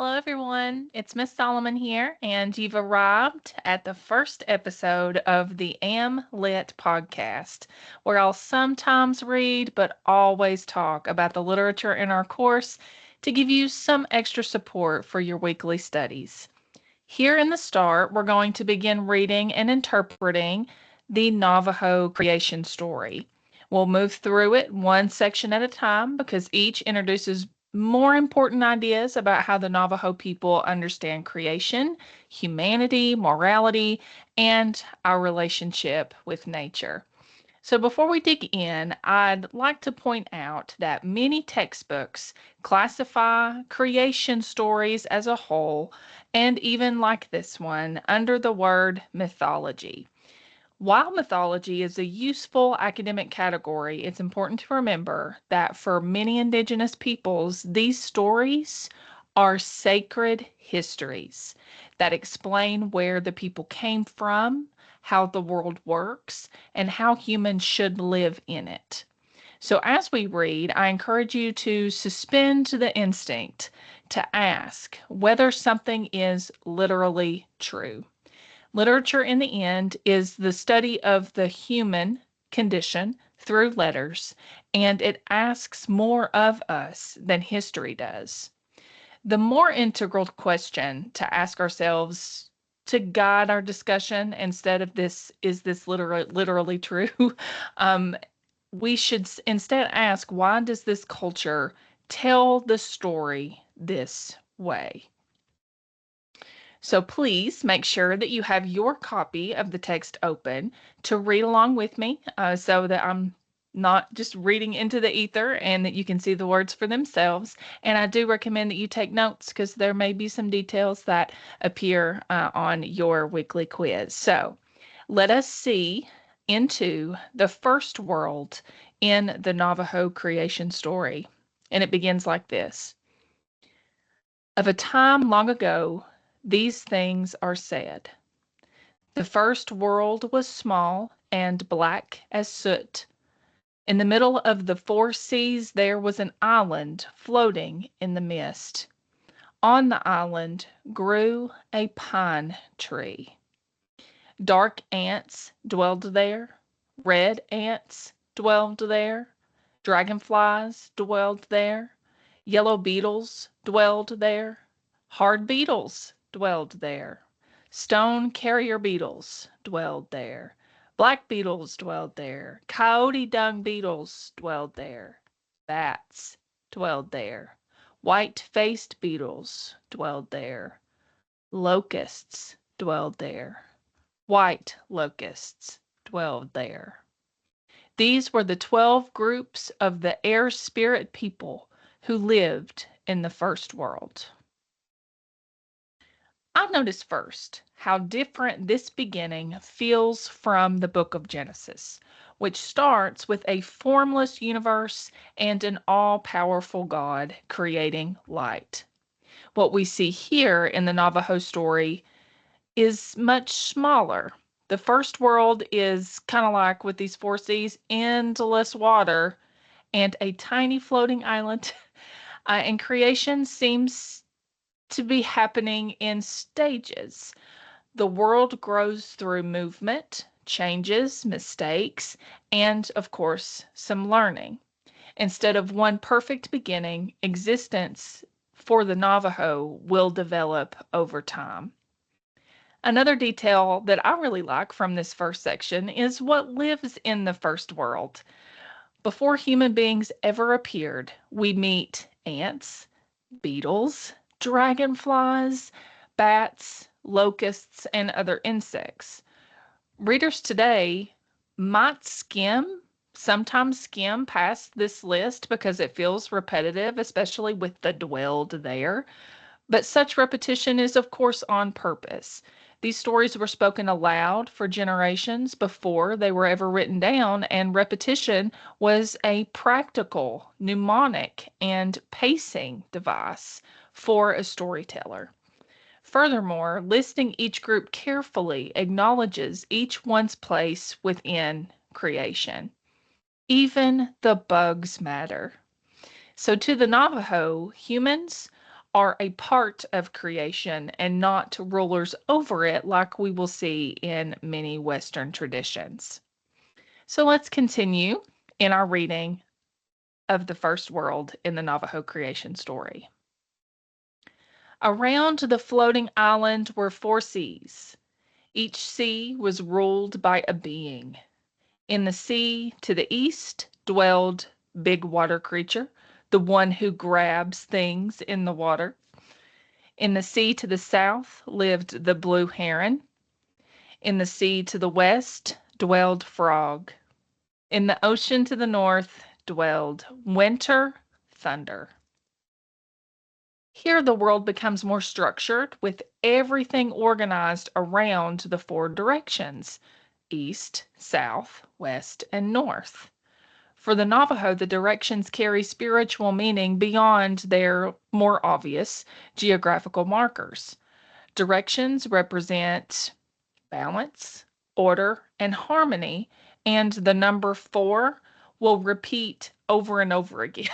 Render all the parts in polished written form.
Hello, everyone. It's Miss Solomon here, and you've arrived at the first episode of the Am Lit podcast, where I'll sometimes read but always talk about the literature in our course to give you some extra support for your weekly studies. Here in the start, we're going to begin reading and interpreting the Navajo Creation Story. We'll move through it one section at a time because each introduces more important ideas about how the Navajo people understand creation, humanity, morality, and our relationship with nature. So, before we dig in, I'd like to point out that many textbooks classify creation stories as a whole, and even like this one, under the word mythology. While mythology is a useful academic category, it's important to remember that for many indigenous peoples, these stories are sacred histories that explain where the people came from, how the world works, and how humans should live in it. So, as we read, I encourage you to suspend the instinct to ask whether something is literally true. Literature, in the end, is the study of the human condition through letters, and it asks more of us than history does. The more integral question to ask ourselves to guide our discussion instead of this, is this literally true? um, we should instead ask, why does this culture tell the story this way? So please make sure that you have your copy of the text open to read along with me so that I'm not just reading into the ether and that you can see the words for themselves. And I do recommend that you take notes because there may be some details that appear on your weekly quiz. So let us see into the first world in the Navajo creation story. And it begins like this. Of a time long ago, these things are said. The first world was small and black as soot. In the middle of the four seas there was an island floating in the mist. On the island grew a pine tree. Dark ants dwelled there, red ants dwelled there, dragonflies dwelled there, yellow beetles dwelled there, hard beetles dwelled there, stone carrier beetles dwelled there, black beetles dwelled there, coyote dung beetles dwelled there, bats dwelled there, white-faced beetles dwelled there, locusts dwelled there, white locusts dwelled there. These were the 12 groups of the air spirit people who lived in the first world. I notice first how different this beginning feels from the book of Genesis, which starts with a formless universe and an all powerful God creating light. What we see here in the Navajo story is much smaller. The first world is kind of like with these four seas, endless water and a tiny floating island. And creation seems to be happening in stages. The world grows through movement, changes, mistakes, and of course, some learning. Instead of one perfect beginning, existence for the Navajo will develop over time. Another detail that I really like from this first section is what lives in the first world. Before human beings ever appeared, we meet ants, beetles, dragonflies, bats, locusts, and other insects. Readers today might sometimes skim past this list because it feels repetitive, especially with the dwelled there. But such repetition is, of course, on purpose. These stories were spoken aloud for generations before they were ever written down, and repetition was a practical, mnemonic, and pacing device for a storyteller. Furthermore, listing each group carefully acknowledges each one's place within creation. Even the bugs matter. So, to the Navajo, humans are a part of creation and not rulers over it like we will see in many Western traditions. So let's continue in our reading of the first world in the Navajo creation story. Around the floating island were four seas. Each sea was ruled by a being. In the sea to the east dwelled Big Water Creature, the one who grabs things in the water. In the sea to the south lived the Blue Heron. In the sea to the west dwelled Frog. In the ocean to the north dwelled Winter Thunder. Here the world becomes more structured, with everything organized around the four directions: east, south, west, and north. For the Navajo, the directions carry spiritual meaning beyond their more obvious geographical markers. Directions represent balance, order, and harmony, and the number four will repeat over and over again.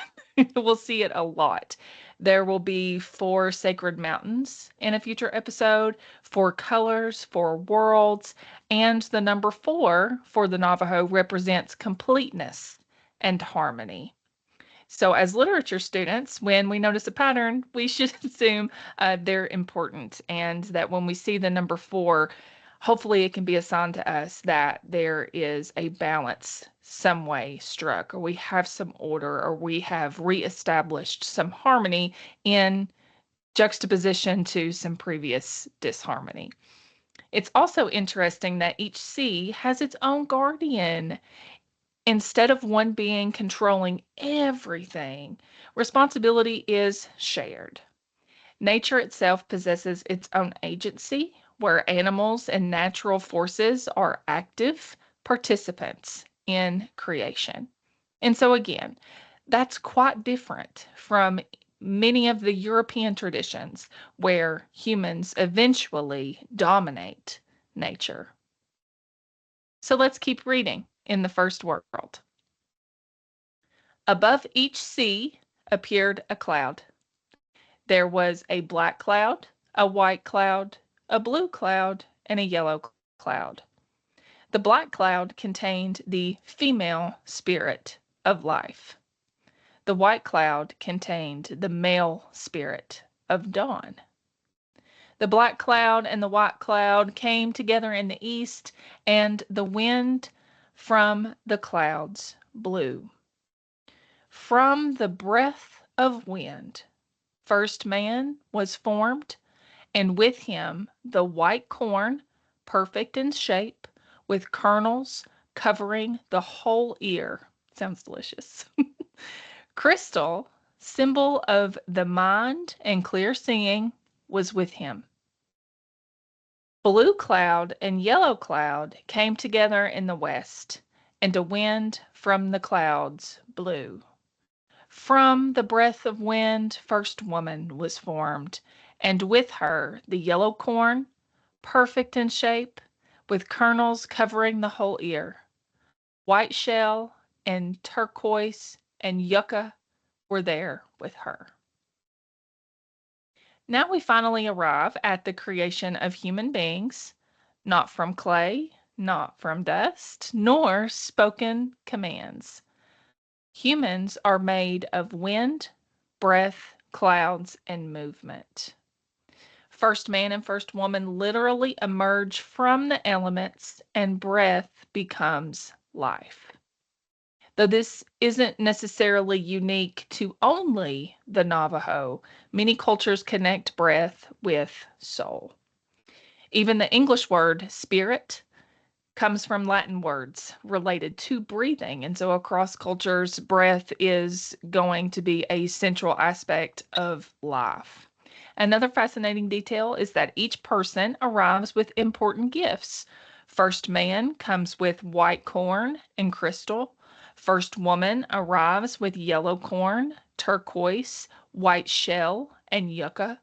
We'll see it a lot. There will be four sacred mountains in a future episode, four colors, four worlds, and the number four for the Navajo represents completeness and harmony. So, as literature students, when we notice a pattern, we should assume they're important, and that when we see the number four, hopefully it can be a sign to us that there is a balance some way struck, or we have some order, or we have reestablished some harmony in juxtaposition to some previous disharmony. It's also interesting that each sea has its own guardian. Instead of one being controlling everything, responsibility is shared. Nature itself possesses its own agency, where animals and natural forces are active participants in creation. And so, again, that's quite different from many of the European traditions where humans eventually dominate nature. So let's keep reading in the first world. Above each sea appeared a cloud. There was a black cloud, a white cloud, a blue cloud, and a yellow cloud. The black cloud contained the female spirit of life. The white cloud contained the male spirit of dawn. The black cloud and the white cloud came together in the east, and the wind from the clouds blew. From the breath of wind, first man was formed, and with him the white corn, perfect in shape, with kernels covering the whole ear. Sounds delicious. Crystal, symbol of the mind and clear seeing, was with him. Blue cloud and yellow cloud came together in the west, and a wind from the clouds blew. From the breath of wind, first woman was formed, and with her the yellow corn, perfect in shape, with kernels covering the whole ear. White shell and turquoise and yucca were there with her. Now we finally arrive at the creation of human beings, not from clay, not from dust, nor spoken commands. Humans are made of wind, breath, clouds, and movement. First man and first woman literally emerge from the elements, and breath becomes life. Though this isn't necessarily unique to only the Navajo, many cultures connect breath with soul. Even the English word spirit comes from Latin words related to breathing. And so across cultures, breath is going to be a central aspect of life. Another fascinating detail is that each person arrives with important gifts. First man comes with white corn and crystal. First woman arrives with yellow corn, turquoise, white shell, and yucca.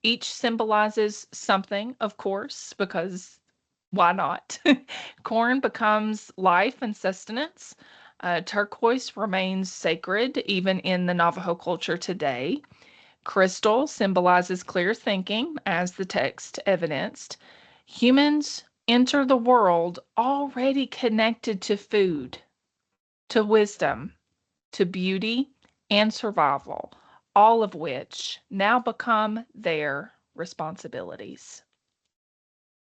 Each symbolizes something, of course, because why not? Corn becomes life and sustenance. Turquoise remains sacred even in the Navajo culture today. Crystal symbolizes clear thinking, as the text evidenced. Humans enter the world already connected to food, to wisdom, to beauty, and survival, all of which now become their responsibilities.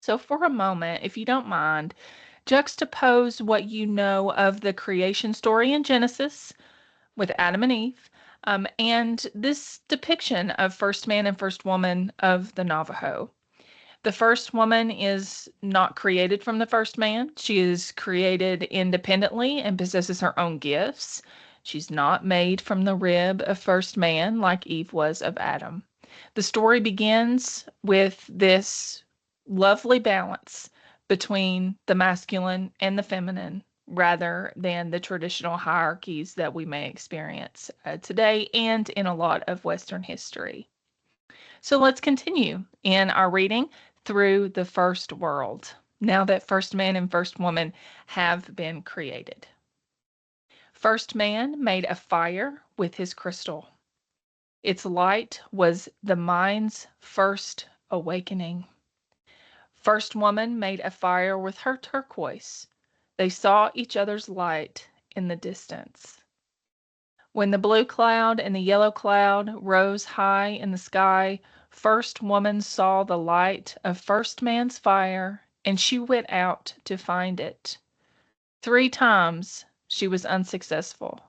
So, for a moment, if you don't mind, juxtapose what you know of the creation story in Genesis with Adam and Eve, and this depiction of first man and first woman of the Navajo. The first woman is not created from the first man. She is created independently and possesses her own gifts. She's not made from the rib of first man like Eve was of Adam. The story begins with this lovely balance between the masculine and the feminine rather than the traditional hierarchies that we may experience today and in a lot of Western history. So let's continue in our reading through the first world, now that first man and first woman have been created. First man made a fire with his crystal. Its light was the mind's first awakening. First woman made a fire with her turquoise. They saw each other's light in the distance. When the blue cloud and the yellow cloud rose high in the sky, first woman saw the light of first man's fire, and she went out to find it. 3 times she was unsuccessful.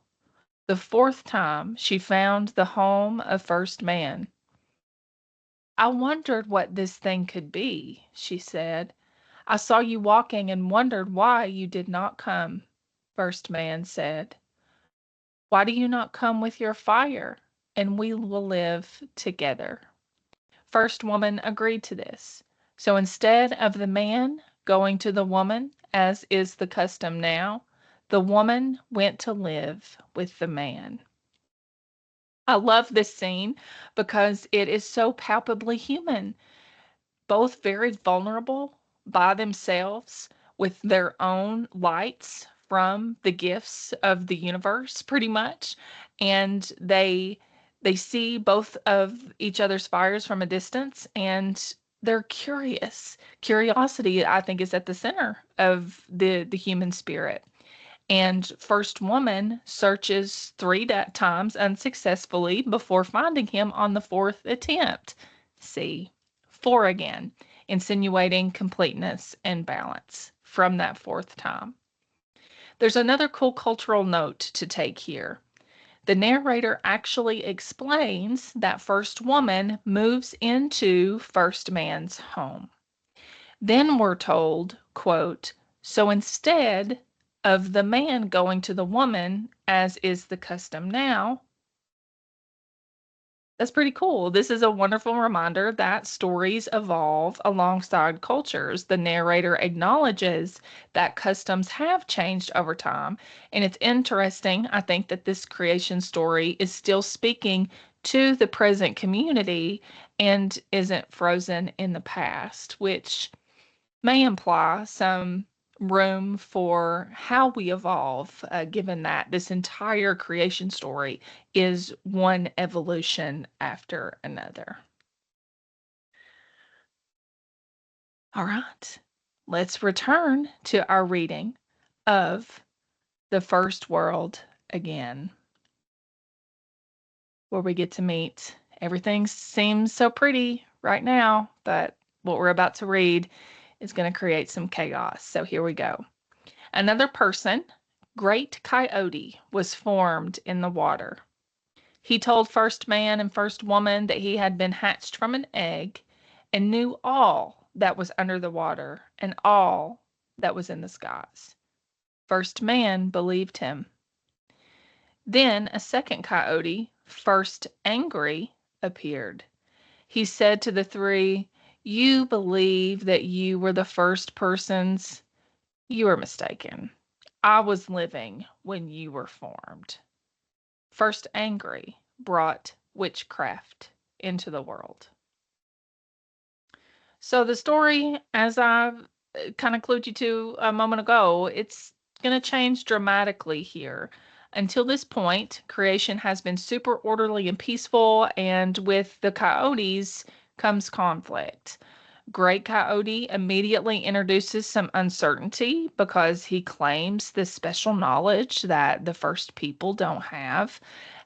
The 4th time she found the home of first man. I wondered what this thing could be, she said. I saw you walking and wondered why you did not come, first man said. Why do you not come with your fire, and we will live together? First woman agreed to this. So instead of the man going to the woman, as is the custom now, the woman went to live with the man. I love this scene because it is so palpably human, both very vulnerable by themselves with their own lights from the gifts of the universe pretty much, and they see both of each other's fires from a distance, and they're curious. Curiosity, I think, is at the center of the human spirit. And first woman searches 3 times unsuccessfully before finding him on the 4th attempt. See, 4 again, insinuating completeness and balance from that 4th time. There's another cool cultural note to take here. The narrator actually explains that first woman moves into first man's home. Then we're told, quote, so instead of the man going to the woman, as is the custom now, that's pretty cool. This is a wonderful reminder that stories evolve alongside cultures. The narrator acknowledges that customs have changed over time. And it's interesting, I think, that this creation story is still speaking to the present community and isn't frozen in the past, which may imply some room for how we evolve, given that this entire creation story is one evolution after another. All right, let's return to our reading of the first world again, where we get to meet. Everything seems so pretty right now, but what we're about to read is going to create some chaos. So here we go. Another person, Great Coyote, was formed in the water. He told first man and first woman that he had been hatched from an egg and knew all that was under the water and all that was in the skies. First man believed him. Then a second coyote, first angry, appeared. He said to the 3, you believe that you were the first persons? You are mistaken. I was living when you were formed. First angry brought witchcraft into the world. So the story, as I kind of clued you to a moment ago, it's going to change dramatically here. Until this point, creation has been super orderly and peaceful, and with the coyotes comes conflict. Great Coyote immediately introduces some uncertainty because he claims this special knowledge that the first people don't have.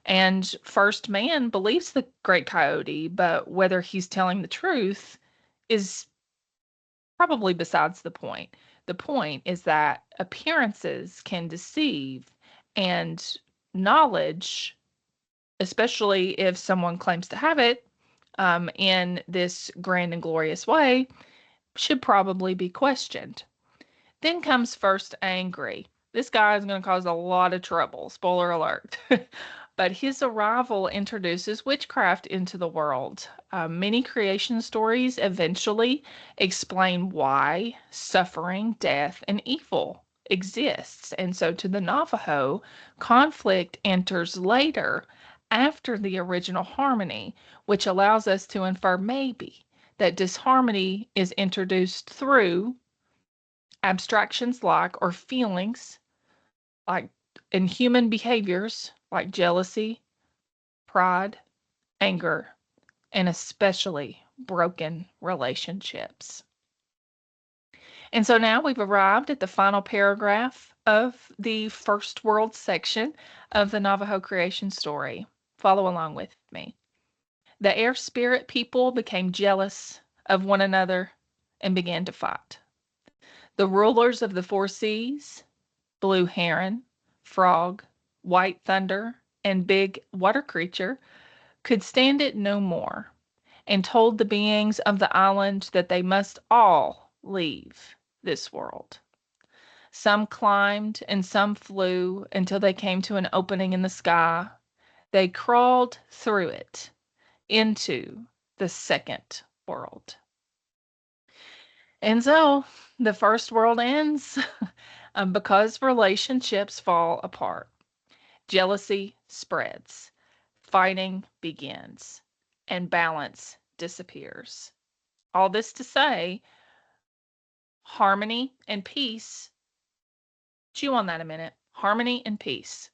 And first man believes the Great Coyote, but whether he's telling the truth is probably besides the point. The point is that appearances can deceive, and knowledge, especially if someone claims to have it in this grand and glorious way, should probably be questioned. Then comes first angry. This guy is going to cause a lot of trouble. Spoiler alert. But his arrival introduces witchcraft into the world. Many creation stories eventually explain why suffering, death, and evil exists. And so to the Navajo, conflict enters later after the original harmony, which allows us to infer maybe that disharmony is introduced through abstractions like or feelings like in human behaviors like jealousy, pride, anger, and especially broken relationships. And so now we've arrived at the final paragraph of the first world section of the Navajo creation story. Follow along with me. The air spirit people became jealous of one another and began to fight. The rulers of the four seas, blue heron, frog, white thunder, and big water creature, could stand it no more, and told the beings of the island that they must all leave this world. Some climbed and some flew until they came to an opening in the sky. They crawled through it into the second world. And so the first world ends because relationships fall apart. Jealousy spreads, fighting begins, and balance disappears. All this to say, harmony and peace. Chew on that a minute. Harmony and peace.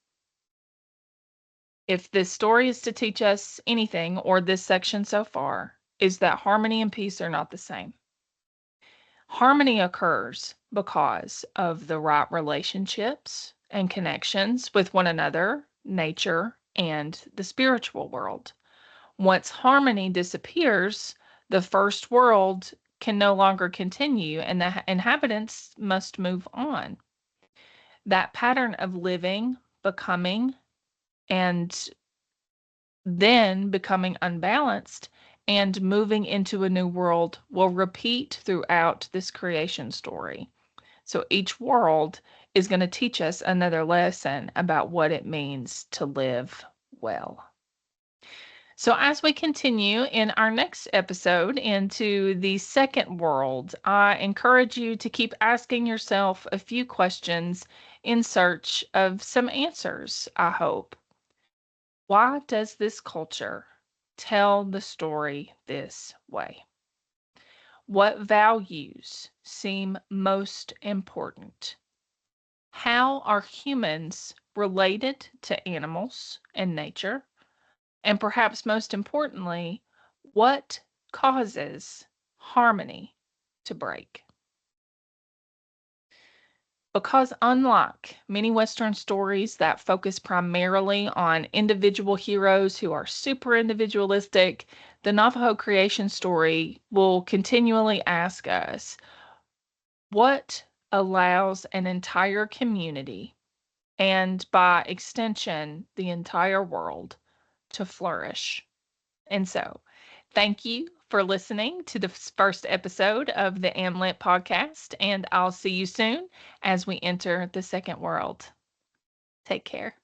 If this story is to teach us anything, or this section so far, is that harmony and peace are not the same. Harmony occurs because of the right relationships and connections with one another, nature, and the spiritual world. Once harmony disappears, the first world can no longer continue and the inhabitants must move on. That pattern of living, becoming, and then becoming unbalanced and moving into a new world will repeat throughout this creation story. So each world is going to teach us another lesson about what it means to live well. So, as we continue in our next episode into the second world, I encourage you to keep asking yourself a few questions in search of some answers, I hope. Why does this culture tell the story this way? What values seem most important? How are humans related to animals and nature? And perhaps most importantly, what causes harmony to break? Because unlike many Western stories that focus primarily on individual heroes who are super individualistic, the Navajo creation story will continually ask us what allows an entire community, and by extension, the entire world, to flourish. And so, thank you for listening to the first episode of the AMLET podcast, and I'll see you soon as we enter the second world. Take care.